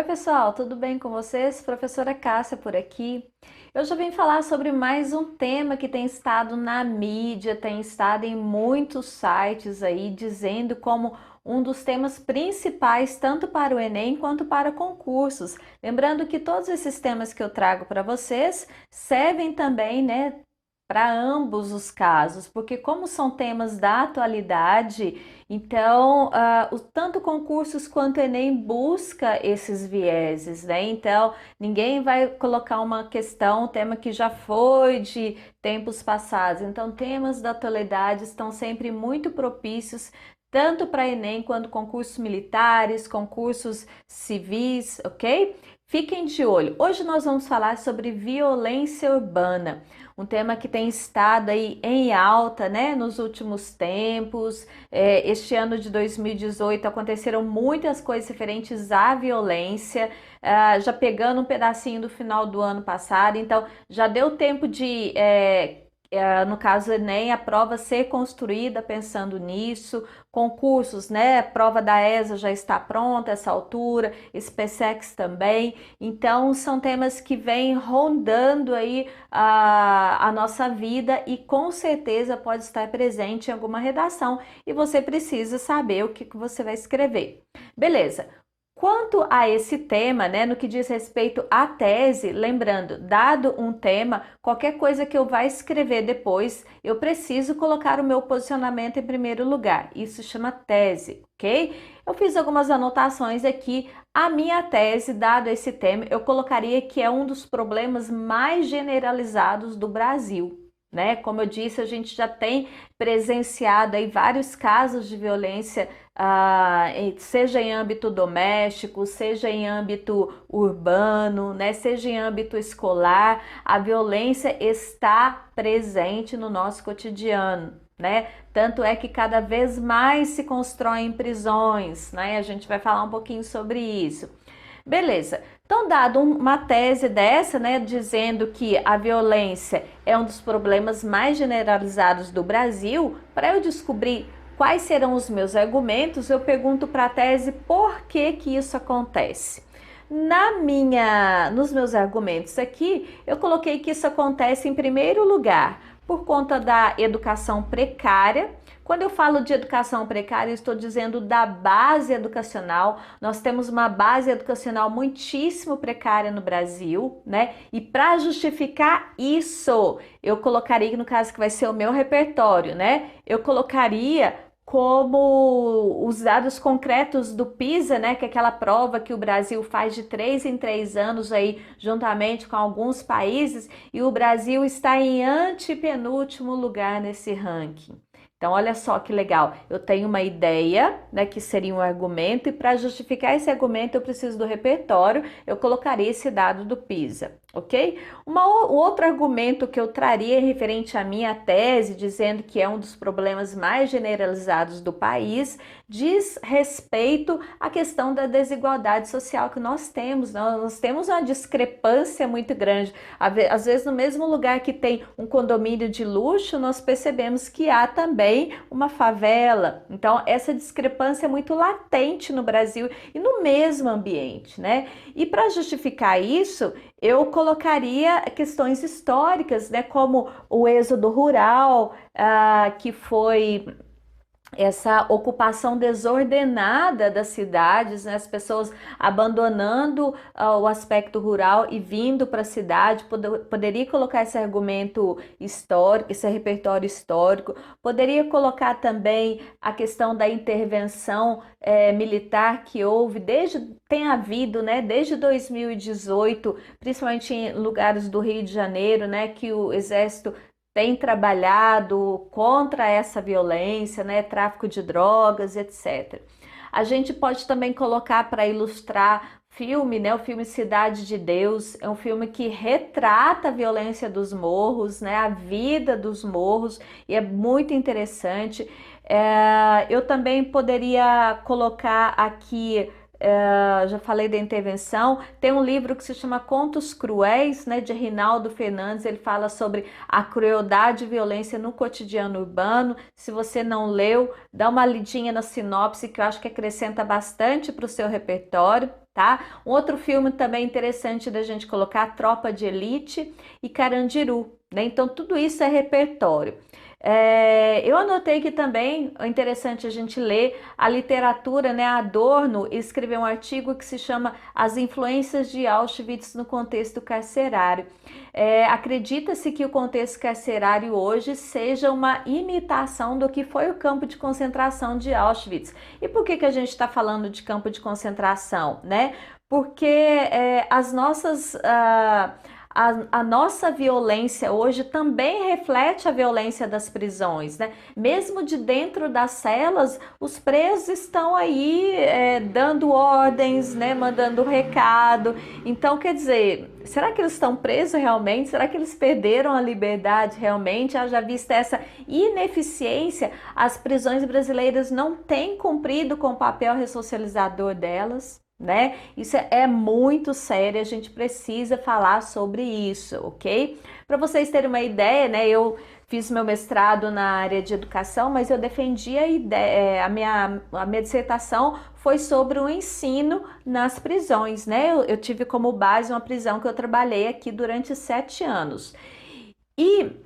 pessoal, tudo bem com vocês? Professora Cássia por aqui. Eu já vim falar sobre mais um tema que tem estado na mídia, tem estado em muitos sites aí, dizendo como um dos temas principais, tanto para o Enem quanto para concursos. Lembrando que todos esses temas que eu trago para vocês servem também, né, para ambos os casos, porque como são temas da atualidade, então tanto concursos quanto Enem busca esses vieses, né? Então ninguém vai colocar uma questão, um tema que já foi de tempos passados. Então temas da atualidade estão sempre muito propícios tanto para Enem quanto concursos militares, concursos civis, ok? Fiquem de olho. Hoje nós vamos falar sobre violência urbana, um tema que tem estado aí em alta, né, nos últimos tempos. Este ano de 2018 aconteceram muitas coisas referentes à violência, já pegando um pedacinho do final do ano passado, então já deu tempo de no caso Enem, a prova ser construída pensando nisso, concursos, né? A prova da ESA já está pronta a essa altura, SpaceX também. Então, são temas que vêm rondando aí a nossa vida e com certeza pode estar presente em alguma redação e você precisa saber o que você vai escrever. Beleza. Quanto a esse tema, né, no que diz respeito à tese, lembrando, dado um tema, qualquer coisa que eu vá escrever depois, eu preciso colocar o meu posicionamento em primeiro lugar. Isso chama tese, ok? Eu fiz algumas anotações aqui. A minha tese, dado esse tema, eu colocaria que é um dos problemas mais generalizados do Brasil. Né? Como eu disse, a gente já tem presenciado aí vários casos de violência, seja em âmbito doméstico, seja em âmbito urbano, né? Seja em âmbito escolar, a violência está presente no nosso cotidiano. Né? Tanto é que cada vez mais se constroem prisões, né? A gente vai falar um pouquinho sobre isso. Beleza. Então, dado uma tese dessa, né, dizendo que a violência é um dos problemas mais generalizados do Brasil, para eu descobrir quais serão os meus argumentos, eu pergunto para a tese por que que isso acontece. Nos meus argumentos aqui, eu coloquei que isso acontece em primeiro lugar por conta da educação precária. Quando eu falo de educação precária, eu estou dizendo da base educacional. Nós temos uma base educacional muitíssimo precária no Brasil, né? E para justificar isso, eu colocaria, no caso que vai ser o meu repertório, né? Eu colocaria como os dados concretos do PISA, né, que é aquela prova que o Brasil faz de 3 em 3 anos aí, juntamente com alguns países, e o Brasil está em antepenúltimo lugar nesse ranking. Então, olha só que legal. Eu tenho uma ideia, né, que seria um argumento, e para justificar esse argumento eu preciso do repertório, eu colocaria esse dado do PISA, ok? O outro argumento que eu traria referente à minha tese, dizendo que é um dos problemas mais generalizados do país, diz respeito à questão da desigualdade social que nós temos. Nós temos uma discrepância muito grande. Às vezes, no mesmo lugar que tem um condomínio de luxo, nós percebemos que há também uma favela. Então, essa discrepância é muito latente no Brasil e no mesmo ambiente, né? E para justificar isso, eu colocaria questões históricas, né, como o êxodo rural, que foi essa ocupação desordenada das cidades, né? As pessoas abandonando o aspecto rural e vindo para a cidade. Poderia colocar esse argumento histórico, esse repertório histórico. Poderia colocar também a questão da intervenção militar que houve tem havido, né, desde 2018, principalmente em lugares do Rio de Janeiro, né, que o exército tem trabalhado contra essa violência, né, tráfico de drogas, etc. A gente pode também colocar para ilustrar filme, né, o filme Cidade de Deus, é um filme que retrata a violência dos morros, né, a vida dos morros, e é muito interessante. Eu também poderia colocar aqui já falei da intervenção. Tem um livro que se chama Contos Cruéis, né, de Rinaldo Fernandes. Ele fala sobre a crueldade e violência no cotidiano urbano. Se você não leu, dá uma lidinha na sinopse, que eu acho que acrescenta bastante para o seu repertório. Tá? Um outro filme também interessante da gente colocar, Tropa de Elite e Carandiru, né? Então tudo isso é repertório. Eu anotei que também é interessante a gente ler a literatura, né? Adorno escreveu um artigo que se chama As Influências de Auschwitz no Contexto Carcerário. Acredita-se que o contexto carcerário hoje seja uma imitação do que foi o campo de concentração de Auschwitz. E por que a gente está falando de campo de concentração, né? Porque as nossas... a nossa violência hoje também reflete a violência das prisões, né? Mesmo de dentro das celas, os presos estão aí dando ordens, né? Mandando recado. Então, quer dizer, será que eles estão presos realmente? Será que eles perderam a liberdade realmente? Já vista essa ineficiência, as prisões brasileiras não têm cumprido com o papel ressocializador delas, né? Isso é muito sério, a gente precisa falar sobre isso, ok? Para vocês terem uma ideia, né? Eu fiz meu mestrado na área de educação, mas eu defendi a ideia, a minha dissertação foi sobre o ensino nas prisões, né? Eu tive como base uma prisão que eu trabalhei aqui durante 7 anos. E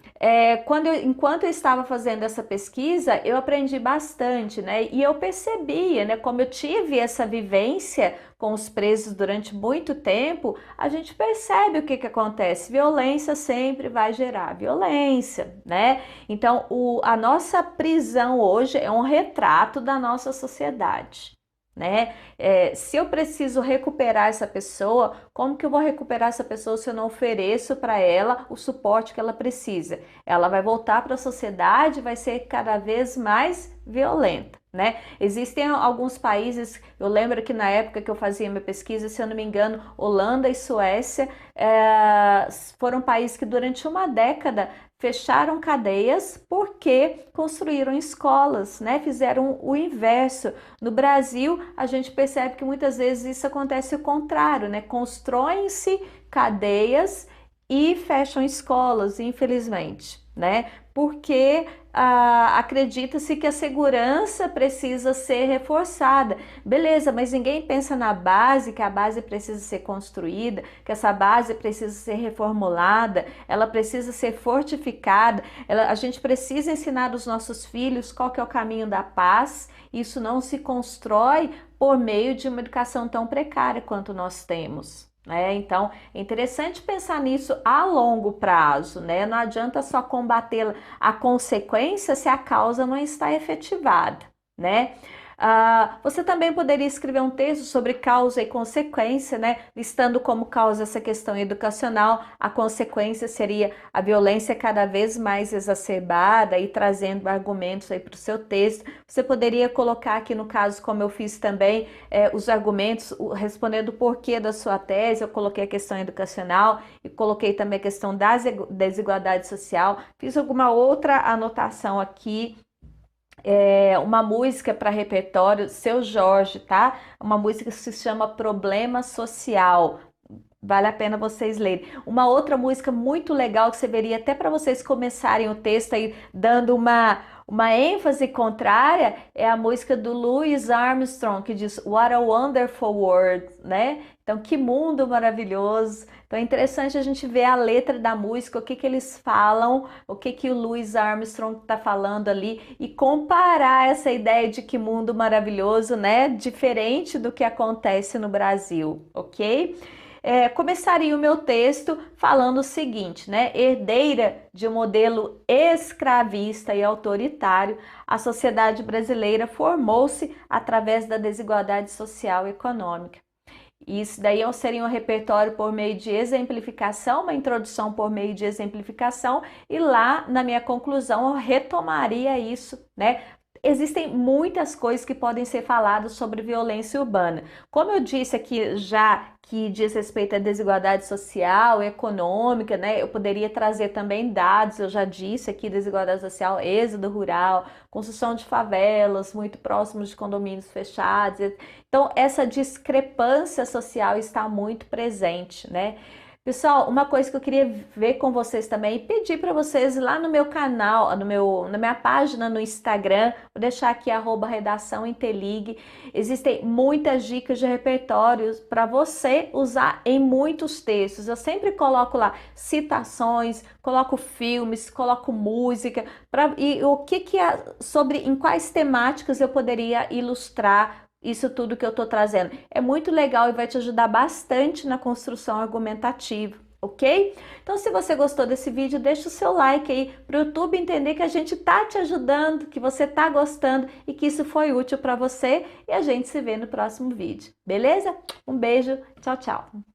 enquanto eu estava fazendo essa pesquisa, eu aprendi bastante, né? E eu percebia, né? Como eu tive essa vivência com os presos durante muito tempo, a gente percebe o que acontece. Violência sempre vai gerar violência, né? Então, a nossa prisão hoje é um retrato da nossa sociedade, né? Se eu preciso recuperar essa pessoa, como que eu vou recuperar essa pessoa se eu não ofereço para ela o suporte que ela precisa? Ela vai voltar para a sociedade, vai ser cada vez mais violenta, né? Existem alguns países, eu lembro que na época que eu fazia minha pesquisa, se eu não me engano, Holanda e Suécia foram países que durante uma década fecharam cadeias porque construíram escolas, né? Fizeram o inverso. No Brasil, a gente percebe que muitas vezes isso acontece o contrário, né? Constroem-se cadeias e fecham escolas, infelizmente, né? Porque acredita-se que a segurança precisa ser reforçada. Beleza, mas ninguém pensa na base, que a base precisa ser construída, que essa base precisa ser reformulada, ela precisa ser fortificada, a gente precisa ensinar os nossos filhos qual que é o caminho da paz. Isso não se constrói por meio de uma educação tão precária quanto nós temos. Então, é interessante pensar nisso a longo prazo, né? Não adianta só combater a consequência se a causa não está efetivada, né? Você também poderia escrever um texto sobre causa e consequência, né? Listando como causa essa questão educacional, a consequência seria a violência cada vez mais exacerbada e trazendo argumentos aí para o seu texto. Você poderia colocar aqui no caso, como eu fiz também, os argumentos, respondendo o porquê da sua tese. Eu coloquei a questão educacional e coloquei também a questão da desigualdade social. Fiz alguma outra anotação aqui. Uma música para repertório, Seu Jorge, tá? Uma música que se chama Problema Social. Vale a pena vocês lerem. Uma outra música muito legal que você veria até para vocês começarem o texto aí dando uma ênfase contrária é a música do Louis Armstrong, que diz What a Wonderful World, né? Então, que mundo maravilhoso. Então, é interessante a gente ver a letra da música, o que eles falam, o que o Louis Armstrong está falando ali e comparar essa ideia de que mundo maravilhoso, né? Diferente do que acontece no Brasil, ok? Começaria o meu texto falando o seguinte, né? Herdeira de um modelo escravista e autoritário, a sociedade brasileira formou-se através da desigualdade social e econômica. Isso daí seria um repertório por meio de exemplificação, uma introdução por meio de exemplificação, e lá na minha conclusão eu retomaria isso, né? Existem muitas coisas que podem ser faladas sobre violência urbana. Como eu disse aqui já que diz respeito à desigualdade social, econômica, né? Eu poderia trazer também dados, eu já disse aqui, desigualdade social, êxodo rural, construção de favelas muito próximos de condomínios fechados. Então, essa discrepância social está muito presente, né? Pessoal, uma coisa que eu queria ver com vocês também e pedir para vocês lá no meu canal, na minha página no Instagram, vou deixar aqui @redação Intelig, existem muitas dicas de repertórios para você usar em muitos textos. Eu sempre coloco lá citações, coloco filmes, coloco música, e o que é sobre em quais temáticas eu poderia ilustrar isso tudo que eu estou trazendo. É muito legal e vai te ajudar bastante na construção argumentativa, ok? Então, se você gostou desse vídeo, deixa o seu like aí para o YouTube entender que a gente tá te ajudando, que você tá gostando e que isso foi útil para você. E a gente se vê no próximo vídeo, beleza? Um beijo, tchau, tchau!